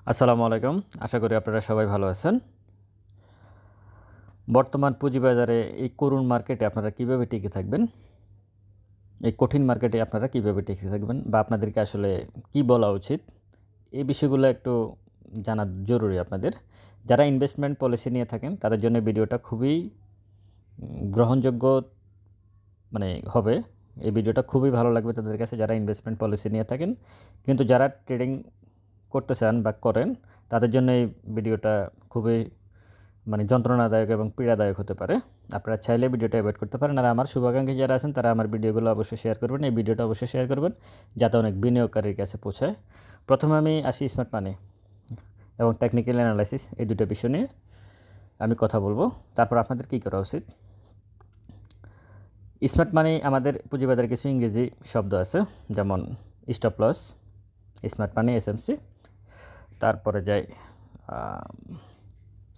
আসসালামু আলাইকুম। আশা করি আপনারা সবাই ভালো আছেন। বর্তমান পুঁজিবাজারে এই করুণ মার্কেটে আপনারা কিভাবে টিকে থাকবেন? এই কঠিন মার্কেটে আপনারা কিভাবে টিকে থাকবেন বা আপনাদেরকে আসলে কি বলা উচিত? এই বিষয়গুলো একটু জানা জরুরি আপনাদের। যারা ইনভেস্টমেন্ট পলিসি নিয়ে থাকেন তাদের জন্য ভিডিওটা খুবই গ্রহণযোগ্য হবে। এই ভিডিওটা খুবই ভালো লাগবে তাদের কাছে যারা ইনভেস্টমেন্ট পলিসি নিয়ে থাকেন। কিন্তু যারা ট্রেডিং করতে চান বা করেন তাদের জন্য এই ভিডিওটা খুবই যন্ত্রণাদায়ক এবং পীড়াদায়ক হতে পারে। আপনারা চাইলে ভিডিওটা অ্যাভয়েড করতে পারেন। আর আমার শুভাকাঙ্ক্ষী যারা আছেন তারা আমার ভিডিওগুলো অবশ্যই শেয়ার করবেন। এই ভিডিওটা অবশ্যই শেয়ার করবেন যাতে অনেক বিনিয়োগকারীর কাছে পৌঁছায়। প্রথমে আমি আসি স্মার্ট মানি এবং টেকনিক্যাল অ্যানালাইসিস, এই দুটো বিষয় নিয়ে আমি কথা বলবো। তারপর আপনাদের কী করা উচিত। স্মার্ট মানি আমাদের পুঁজিবাজারে কিছু ইংরেজি শব্দ আছে, যেমন stop loss, smart money, SMC. তারপরে যাই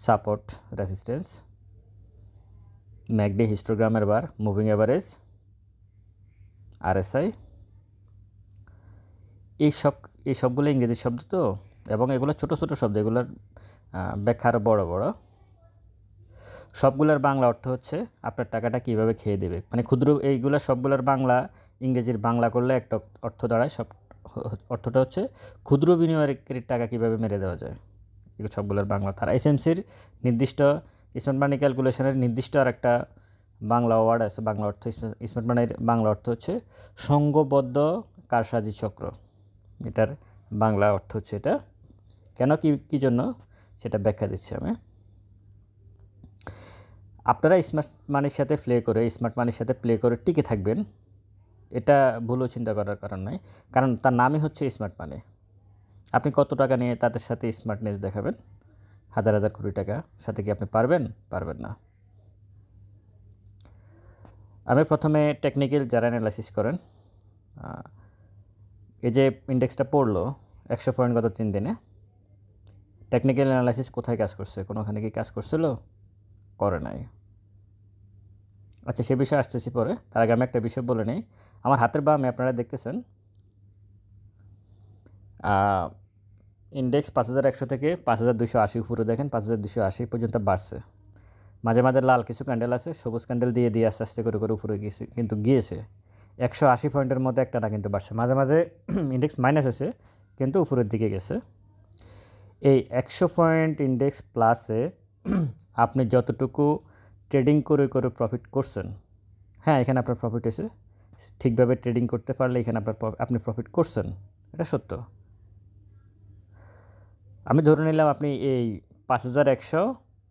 সাপোর্ট, রেসিস্টেন্স, ম্যাকডি, হিস্টোগ্রামের বার, মুভিং অ্যাভারেজ, আরএসআই। এই সবগুলো ইংরেজি শব্দ তো, এবং এগুলো ছোট ছোট শব্দ, এগুলোর ব্যাখ্যা আরও বড় বড়। সবগুলোর বাংলা অর্থ হচ্ছে আপনার টাকাটা কীভাবে খেয়ে দেবে, ক্ষুদ্র। এইগুলো সবগুলোর বাংলা, ইংরেজির বাংলা করলে একটা অর্থ দাঁড়ায়। অর্থটা হচ্ছে ক্ষুদ্র বিনিয়োগকারীর টাকা কীভাবে মেরে দেওয়া যায়। এগুলো সবগুলোর বাংলা। তার এসএমসির নির্দিষ্ট স্মার্ট মানি ক্যালকুলেশনের নির্দিষ্ট আর একটা বাংলা ওয়ার্ড আছে, বাংলা অর্থ। স্মার্ট মানির বাংলা অর্থ হচ্ছে সংঘবদ্ধ কারসাজি চক্র। এটার বাংলা অর্থ হচ্ছে এটা। কেন, কী জন্য সেটা ব্যাখ্যা দিচ্ছি আমি। আপনারা স্মার্ট মানির সাথে প্লে করে টিকে থাকবেন, এটা ভুলও চিন্তা করার কারণ নাই। কারণ তার নামই হচ্ছে স্মার্ট মানি। আপনি কত টাকা নিয়ে তাদের সাথে স্মার্টনেস দেখাবেন? হাজার হাজার কোটি টাকা সাথে কি আপনি পারবেন? পারবেন না। আমি প্রথমে টেকনিক্যাল যারা অ্যানালাইসিস করেন, এই যে ইন্ডেক্সটা পড়লো 100 পয়েন্ট গত 3 দিনে, টেকনিক্যাল অ্যানালাইসিস কোথায় কাজ করছে? কোনোখানে কি কাজ করছিল? করে নাই। আচ্ছা, সে বিষয়ে আসতেছি পরে। তার আগে আমি একটা বিষয় বলে নিই। আমার হাতের বামে আপনারা দেখতেছেন ইন্ডেক্স 5100 থেকে 5280 উপরে, দেখেন 5280 পর্যন্ত বাড়ছে। মাঝে মাঝে লাল কিছু ক্যান্ডেল আছে, সবুজ ক্যান্ডেল দিয়ে আস্তে আস্তে করে উপরে গিয়েছে, কিন্তু গিয়েছে 180 পয়েন্টের মধ্যে একটা না, কিন্তু বাড়ছে। মাঝে মাঝে ইন্ডেক্স মাইনাস হয়েছে, কিন্তু উপরের দিকে গেছে। এই 100 পয়েন্ট ইন্ডেক্স প্লাসে আপনি যতটুকু ট্রেডিং করে প্রফিট করছেন, হ্যাঁ, এখানে আপনার প্রফিট হয়েছে। ঠিকভাবে ট্রেডিং করতে পারলে এখানে আপনি প্রফিট করছেন, এটা সত্য। আমি ধরে নিলাম আপনি এই 5100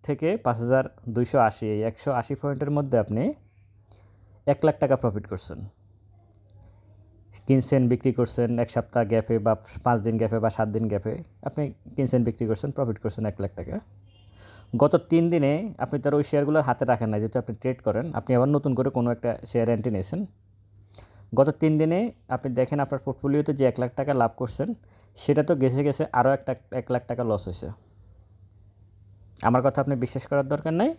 থেকে 5280, এই 180 পয়েন্টের মধ্যে আপনি 1 লাখ টাকা প্রফিট করছেন। কিনছেন, বিক্রি করছেন, 1 সপ্তাহ গ্যাপে বা 5 দিন গ্যাপে বা 7 দিন গ্যাপে আপনি কিনছেন, বিক্রি করছেন, প্রফিট করছেন 1 লাখ টাকা। গত 3 দিনে আপনি তার ওই শেয়ারগুলোর হাতে রাখেন না, যেহেতু আপনি ট্রেড করেন। আপনি আবার নতুন করে কোনো একটা শেয়ার এন্ট্রি নিয়েছেন। গত 3 দিনে আপনি দেখেন আপনার পোর্টফোলিওতে যে 1 লাখ টাকা লাভ করছেন, সেটা তো গেছে আরও 1 লাখ টাকা লস হয়েছে। আমার কথা আপনি বিশ্বাস করার দরকার নাই,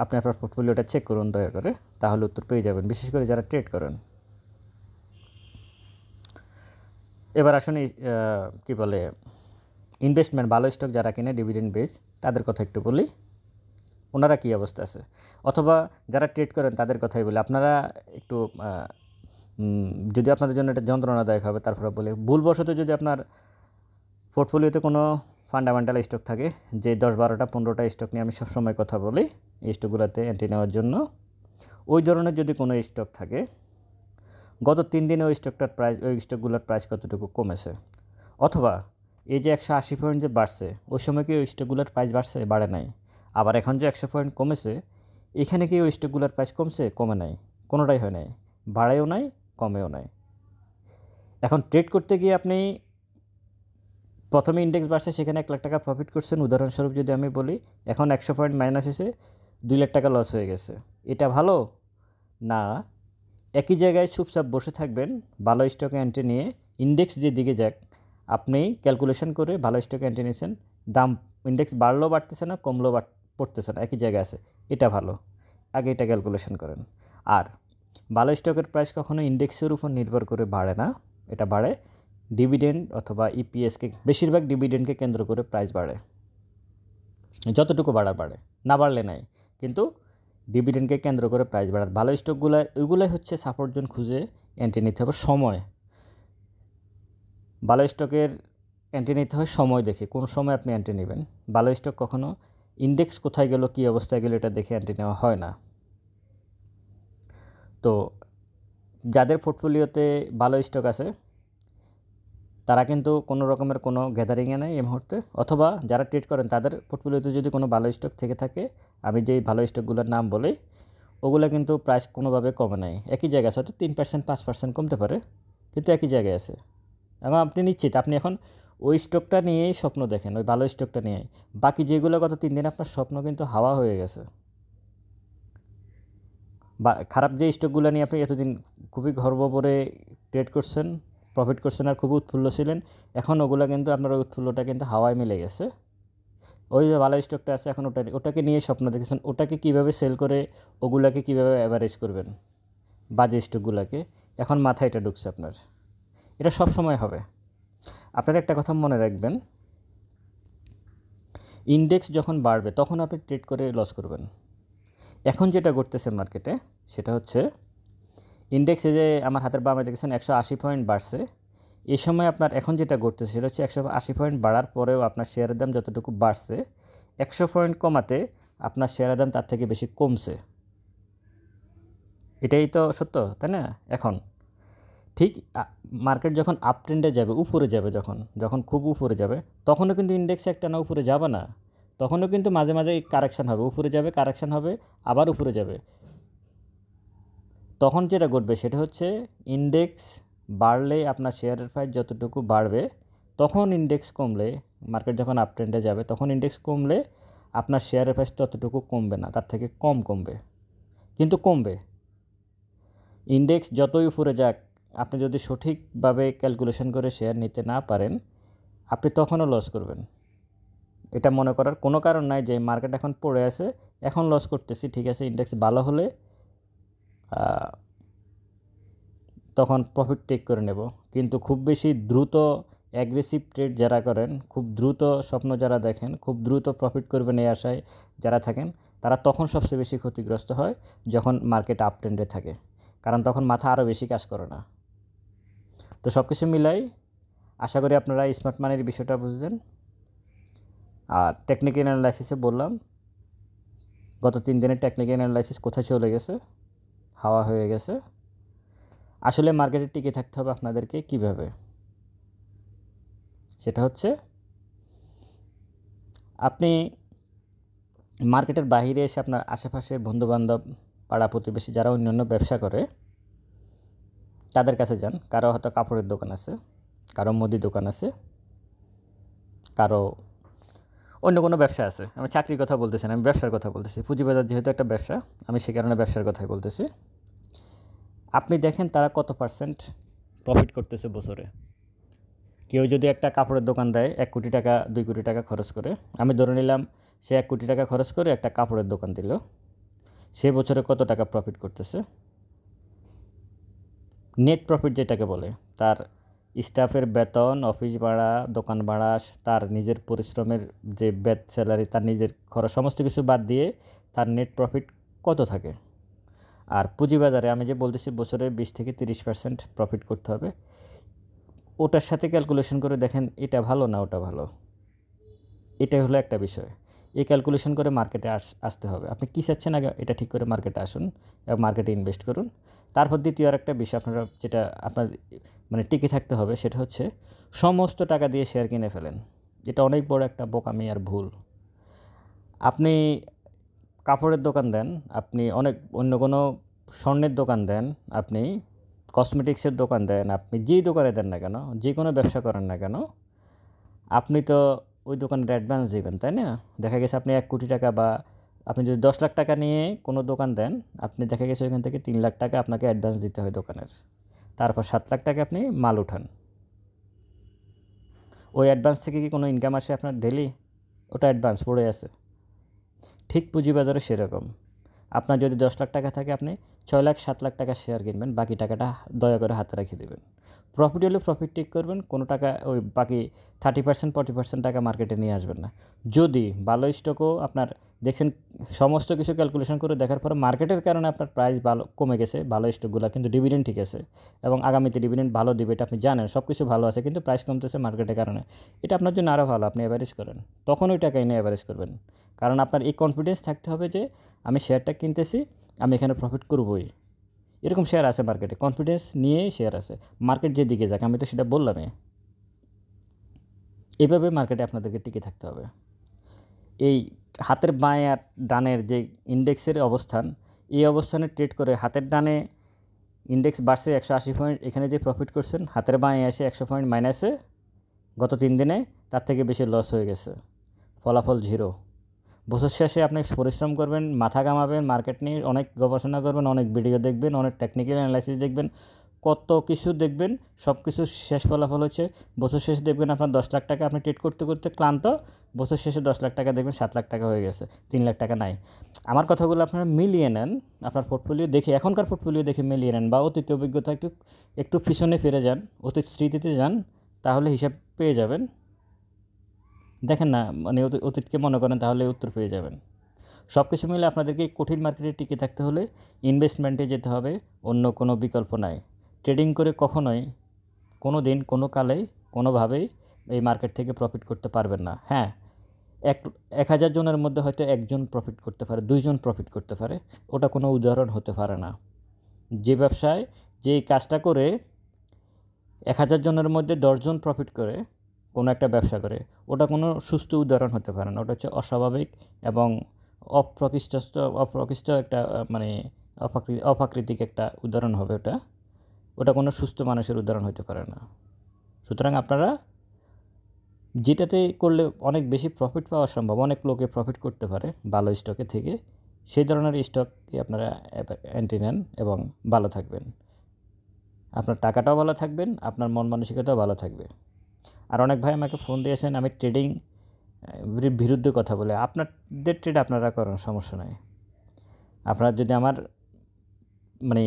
আপনি আপনার পোর্টফোলিওটা চেক করুন দয়া করে, তাহলে উত্তর পেয়ে যাবেন, বিশেষ করে যারা ট্রেড করেন। এবার আসুন কী বলে, ইনভেস্টমেন্ট ভালো স্টক যারা কিনে ডিভিডেন্ড বেস, তাদের কথা একটু বলি, ওনারা কী অবস্থা আছে। অথবা যারা ট্রেড করেন তাদের কথাই বলি। আপনারা একটু যদি আপনাদের জন্য এটা যন্ত্রণাদায়ক হবে, তারপরে বলি, ভুলবশত যদি আপনার পোর্টফোলিওতে কোনো ফান্ডামেন্টাল স্টক থাকে, যে 10-12টা 15টা স্টক নিয়ে আমি সবসময় কথা বলি এই স্টকগুলোতে এন্ট্রি নেওয়ার জন্য, ওই ধরনের যদি কোনো স্টক থাকে, গত 3 দিনে ওই স্টকগুলোর প্রাইস কতটুকু কমেছে, অথবা এই যে 180 পয়েন্ট যে বাড়ছে, ওই সময় কি ওই স্টকগুলোর প্রাইস বাড়ছে? বাড়ে নাই। আবার এখন যে 100 পয়েন্ট কমেছে, এখানে কি ওই স্টকগুলোর প্রাইস কমছে? কমে নাই, কোনোটাই হয় নাই, বাড়েও নাই, কমেও নাই। এখন ট্রেড করতে গিয়ে আপনি প্রথমে ইন্ডেক্স বাড়ছে, সেখানে 1 লাখ টাকা প্রফিট করছেন, উদাহরণস্বরূপ যদি আমি বলি, এখন 100 পয়েন্ট মাইনাস এসে 2 লাখ টাকা লস হয়ে গেছে। এটা ভালো না। একই জায়গায় চুপচাপ বসে থাকবেন, ভালো স্টকে এন্ট্রি নিয়ে, ইন্ডেক্স যেদিকে যাক আপনি ক্যালকুলেশন করে ভালো স্টকে এন্ট্রি নিয়েছেন, দাম ইন্ডেক্স বাড়লেও বাড়তেছে না, কমলেও পড়তেছে না, একই জায়গায় আছে, এটা ভালো। আগে এটা ক্যালকুলেশন করেন। আর ভালো স্টকের প্রাইস কখনো ইন্ডেক্সের উপর নির্ভর করে বাড়ে না, এটা বাড়ে ডিভিডেন্ড অথবা ইপিএসকে, বেশিরভাগ ডিভিডেন্ডকে কেন্দ্র করে প্রাইস বাড়ে, যতটুকু বাড়ে, না বাড়লে নাই, কিন্তু ডিভিডেন্ডকে কেন্দ্র করে প্রাইস বাড়ার ভালো স্টকগুলো ওইগুলোই হচ্ছে সাপোর্ট জোন খুঁজে এন্ট্রি নিতে হবে। সময়, ভালো স্টকের এন্ট্রি নিতে হয় সময় দেখে, কোন সময় আপনি এন্ট্রি নেবেন। ভালো স্টক কখনো ইন্ডেক্স কোথায় গেল, কী অবস্থায় গেল এটা দেখে এন্ট্রি নেওয়া হয় না। তো যাদের পোর্টফোলিওতে ভালো স্টক আছে তারা কিন্তু কোনো রকমের কোনো গ্যাদারিংয়ে নেই এই মুহূর্তে, অথবা যারা ট্রেড করেন তাদের পোর্টফোলিওতে যদি কোনো ভালো স্টক থেকে থাকে, আমি যেই ভালো স্টকগুলোর নাম বলি ওগুলো কিন্তু প্রাইস কোনোভাবে কমে নাই, একই জায়গায় আছে, হয়তো 3% 5% কমতে পারে, কিন্তু একই জায়গায় আছে। এবং আপনি নিশ্চিত আপনি এখন ওই স্টকটা নিয়েই স্বপ্ন দেখেন, ওই ভালো স্টকটা নিয়ে। বাকি যেগুলো গত 3 দিন আপনার স্বপ্ন কিন্তু হাওয়া হয়ে গেছে। বা খারাপ যে স্টকগুলো নিয়ে আপনি এতদিন খুবই গর্ব করে ট্রেড করছেন, প্রফিট করছেন আর খুবই উৎফুল্ল ছিলেন, এখন ওগুলো কিন্তু আপনার ওই উৎফুল্লটা কিন্তু হাওয়ায় মিলে গেছে। ওই যে ভালো স্টকটা আছে এখন ওটাকে নিয়ে স্বপ্ন দেখেছেন, ওটাকে কীভাবে সেল করে ওগুলাকে কীভাবে অ্যাভারেজ করবেন বাজে স্টকগুলোকে, এখন মাথায় এটা ঢুকছে আপনার। এটা সব সময় হবে। আপনারা একটা কথা মনে রাখবেন, ইন্ডেক্স যখন বাড়বে তখন আপনি ট্রেড করে লস করবেন। এখন যেটা ঘটতেছে মার্কেটে সেটা হচ্ছে ইন্ডেক্সে যে আমার হাতের বামে দেখেছেন 180 পয়েন্ট বাড়ছে, এই সময় আপনার এখন যেটা ঘটতেছে সেটা হচ্ছে 180 পয়েন্ট বাড়ার পরেও আপনার শেয়ারের দাম যতটুকু বাড়ছে 100 পয়েন্ট কমাতে আপনার শেয়ারের দাম তার থেকে বেশি কমছে। এটাই তো সত্য, তাই না? এখন ঠিক মার্কেট যখন আপ ট্রেন্ডে যাবে, উপরে যাবে, যখন খুব উপরে যাবে, তখনও কিন্তু ইন্ডেক্স একটা না উপরে যাবে না, তখনও কিন্তু মাঝে মাঝে কারেকশান হবে, উপরে যাবে, কারেকশান হবে, আবার উপরে যাবে। তখন যেটা ঘটবে সেটা হচ্ছে ইন্ডেক্স বাড়লে আপনার শেয়ারের প্রাইস যতটুকু বাড়বে, তখন ইন্ডেক্স কমলে, মার্কেট যখন আপ ট্রেন্ডে যাবে তখন ইন্ডেক্স কমলে আপনার শেয়ারের প্রাইস ততটুকু কমবে না, তার থেকে কম কমবে, কিন্তু কমবে। ইন্ডেক্স যতই উপরে যাক, আপনি যদি সঠিকভাবে ক্যালকুলেশন করে শেয়ার নিতে না পারেন, আপনি তখনও লস করবেন। এটা মনে করার কোনো কারণ নাই যে মার্কেট এখন পড়ে আছে, এখন লস করতেছি, ঠিক আছে, ইন্ডেক্স ভালো হলে তখন প্রফিট টেক করে নেব। কিন্তু খুব বেশি দ্রুত অ্যাগ্রেসিভ ট্রেড যারা করেন, খুব দ্রুত স্বপ্ন যারা দেখেন, খুব দ্রুত প্রফিট করবেন এই আশায় যারা থাকেন, তারা তখন সবচেয়ে বেশি ক্ষতিগ্রস্ত হয় যখন মার্কেট আপ ট্রেন্ডে থাকে, কারণ তখন মাথা আরও বেশি কাজ করে না। তো সব কিছু মিলাই আশা করি আপনারা স্মার্ট মানির বিষয়টা বুঝলেন। আর টেকনিক্যাল অ্যানালাইসিসে বললাম গত 3 দিনের টেকনিক্যাল অ্যানালাইসিস কোথায় চলে গেছে, হাওয়া হয়ে গেছে। আসলে মার্কেটে টিকে থাকতে হবে আপনাদেরকে কিভাবে, সেটা হচ্ছে আপনি মার্কেটের বাইরে এসে আপনার আশেপাশে বন্ধুবান্ধব, পাড়া প্রতিবেশী যারা অন্যান্য ব্যবসা করে তাদের কাছে যান। কারো হয়তো কাপড়ের দোকান আছে, কারো মুদি দোকান আছে, কারো অন্য কোনো ব্যবসা আছে। আমি চাকরির কথা বলতেছি না, আমি ব্যবসার কথা বলতেছি। পুঁজিবাজার যেহেতু একটা ব্যবসা, আমি সে কারণে ব্যবসার কথাই বলতেছি। আপনি দেখেন তারা কত পার্সেন্ট প্রফিট করতেছে বছরে। কেউ যদি একটা কাপড়ের দোকান দেয় 1 কোটি টাকা 2 কোটি টাকা খরচ করে, আমি ধরে নিলাম সে 1 কোটি টাকা খরচ করে একটা কাপড়ের দোকান দিল, সে বছরে কত টাকা প্রফিট করতেছে? নেট প্রফিট যেটাকে বলে, তার স্টাফের বেতন, অফিস ভাড়া, দোকান ভাড়া, তার নিজের পরিশ্রমের যে স্যালারি, তার নিজের খরচ সমস্ত কিছু বাদ দিয়ে তার নেট প্রফিট কত থাকে। আর পুঁজিবাজারে আমি যে বলতেছি বছরে 20 থেকে 30% প্রফিট করতে হবে, ওটার সাথে ক্যালকুলেশন করে দেখেন এটা ভালো না ওটা ভালো। এটাই হলো একটা বিষয়। এই ক্যালকুলেশন করে মার্কেটে আসতে হবে। আপনি কী চাচ্ছেন আগে এটা ঠিক করে মার্কেটে আসুন এবং মার্কেটে ইনভেস্ট করুন। তারপর দ্বিতীয় আরেকটা বিষয় আপনারা যেটা আপনার মানে টিকে থাকতে হবে সেটা হচ্ছে সমস্ত টাকা দিয়ে শেয়ার কিনে ফেলেন। এটা অনেক বড় একটা বোকামি আর ভুল। আপনি কাপড়ের দোকান দেন, আপনি অনেক অন্য কোনো স্বর্ণের দোকান দেন, আপনি কসমেটিক্সের দোকান দেন, আপনি যেই দোকানে দেন না কেন, যে কোনো ব্যবসা করেন না কেন, আপনি তো ওই দোকানের অ্যাডভান্স দিবেন, তাই না? দেখা গেছে আপনি 1 কোটি টাকা বা আপনি যদি 10 লাখ টাকা নিয়ে কোনো দোকান দেন, আপনি দেখা গেছে ওইখান থেকে 3 লাখ টাকা আপনাকে অ্যাডভান্স দিতে হয় দোকানের। তারপর 7 লাখ টাকা আপনি মাল উঠান। ওই অ্যাডভান্স থেকে কি কোনো ইনকাম আসে আপনার ডেলি? ওটা অ্যাডভান্স পড়ে আছে। ঠিক পুঁজিবাজারে সেরকম। আপনার যদি 10 লাখ টাকা থাকে আপনি 6 লাখ 7 লাখ টাকা শেয়ার কিনবেন, বাকি টাকাটা দয়া করে হাতে রেখে দেবেন। প্রফিট হলে প্রফিট টেক করবেন, কোনো টাকা ওই বাকি 30% 40% টাকা মার্কেটে নিয়ে আসবেন না। যদি ভালো স্টকও আপনার দেখছেন সমস্ত কিছু ক্যালকুলেশন করে দেখার পরে মার্কেটের কারণে আপনার প্রাইস ভালো কমে গেছে ভালো স্টকগুলো, কিন্তু ডিভিডেন্ড ঠিক আছে এবং আগামীতে ডিভিডেন্ড ভালো দিবে, এটা আপনি জানেন, সব কিছু ভালো আছে, কিন্তু প্রাইস কমতেছে মার্কেটের কারণে, এটা আপনার জন্য আরও ভালো, আপনি অ্যাভারেজ করেন, তখন ওই টাকা এনে অ্যাভারেজ করবেন। কারণ আপনার এই কনফিডেন্স থাকতে হবে যে আমি শেয়ারটা কিনতেছি, আমি এখানে প্রফিট করবই। এরকম শেয়ার আছে মার্কেটে, কনফিডেন্স নিয়ে শেয়ার আছে, মার্কেট যেদিকে যাক, আমি তো সেটা বললামই। এইভাবে মার্কেটে আপনাদেরকে টিকে থাকতে হবে। এই হাতের বাঁয়ে আর ডানের যে ইন্ডেক্সের অবস্থান, এই অবস্থানে ট্রেড করে হাতের ডানে ইন্ডেক্স বাড়ছে 180 পয়েন্ট, এখানে যে প্রফিট করছেন হাতের বাঁয়ে এসে 100 পয়েন্ট মাইনাসে গত 3 দিনে তার থেকে বেশি লস হয়ে গেছে, ফলাফল 0। বছর শেষে আপনি পরিশ্রম করবেন, মাথা ঘামাবেন, মার্কেট নিয়ে অনেক গবেষণা করবেন, অনেক ভিডিও দেখবেন, অনেক টেকনিক্যাল অ্যানালাইসিস দেখবেন, কত কিছু দেখবেন, সব কিছু শেষ ফলাফল হচ্ছে বছর শেষে দেখবেন আপনার 10 লাখ টাকা আপনি ট্রেড করতে করতে ক্লান্ত, বছর শেষে 10 লাখ টাকা দেখবেন 7 লাখ টাকা হয়ে গেছে, 3 লাখ টাকা নাই। আমার কথাগুলো আপনারা মিলিয়ে নেন, আপনার পোর্টফোলিও দেখে, এখনকার পোর্টফোলিও দেখে মিলিয়ে নেন, বা অতীত অভিজ্ঞতা একটু পিছনে ফিরে যান, অতীত স্মৃতিতে যান, তাহলে হিসাব পেয়ে যাবেন। দেখেন না, মানে অতীতকে মনে করেন, তাহলে উত্তর পেয়ে যাবেন। সব কিছু মিলে আপনাদেরকে কঠিন মার্কেটে টিকে থাকতে হলে ইনভেস্টমেন্টে যেতে হবে, অন্য কোনো বিকল্প নাই। ট্রেডিং করে কখনোই কোনো দিন কোনো কালেই কোনোভাবেই এই মার্কেট থেকে প্রফিট করতে পারবেন না। হ্যাঁ, 1000 জনের মধ্যে হয়তো একজন প্রফিট করতে পারে, 2 জন প্রফিট করতে পারে, ওটা কোনো উদাহরণ হতে পারে না। যে ব্যবসায় যে কাজটা করে 1000 জনের মধ্যে 10 জন প্রফিট করে, কোনো একটা ব্যবসা করে, ওটা কোনো সুস্থ উদাহরণ হতে পারে না, ওটা হচ্ছে অস্বাভাবিক এবং অপ্রকৃষ্ট একটা মানে অপ্রাকৃতিক একটা উদাহরণ হবে ওটা, ওটা কোনো সুস্থ মানুষের উদাহরণ হতে পারে না। সুতরাং আপনারা যেটাতে করলে অনেক বেশি প্রফিট পাওয়া সম্ভব, অনেক লোকে প্রফিট করতে পারে ভালো স্টকে থেকে, সেই ধরনের স্টককে আপনারা এন্ট্রি নেন এবং ভালো থাকবেন, আপনার টাকাটাও ভালো থাকবেন, আপনার মন মানসিকতাও ভালো থাকবে। আর অনেক ভাই আমাকে ফোন দিয়েছেন আমি ট্রেডিং বিরুদ্ধে কথা বলে, আপনাদের ট্রেড আপনারা করেন, সমস্যা নাই। আপনার যদি আমার মানে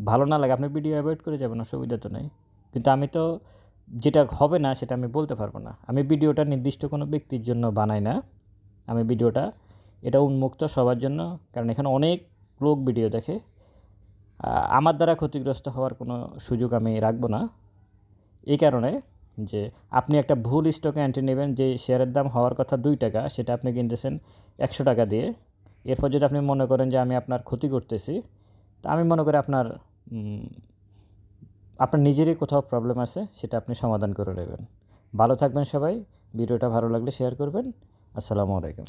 ভালো না লাগে, আপনি ভিডিও অ্যাভয়েড করে যাবেন, অসুবিধা তো নেই, কিন্তু আমি তো যেটা হবে না সেটা আমি বলতে পারবো না। আমি ভিডিওটা নির্দিষ্ট কোনো ব্যক্তির জন্য বানাই না, আমি ভিডিওটা এটা উন্মুক্ত সবার জন্য, কারণ এখানে অনেক লোক ভিডিও দেখে, আমার দ্বারা ক্ষতিগ্রস্ত হওয়ার কোনো সুযোগ আমি রাখবো না। এই কারণে যে আপনি একটা ভুল স্টকে এন্ট্রি নেবেন, যে শেয়ারের দাম হওয়ার কথা 2 টাকা, সেটা আপনি কিনতেছেন 100 টাকা দিয়ে, এরপর যদি আপনি মনে করেন যে আমি আপনার ক্ষতি করতেছি, তা আমি মনে করি আপনার নিজেরই কোথাও প্রবলেম আছে, সেটা আপনি সমাধান করে নেবেন। ভালো থাকবেন সবাই, ভিডিওটা ভালো লাগলে শেয়ার করবেন। আসসালামু আলাইকুম।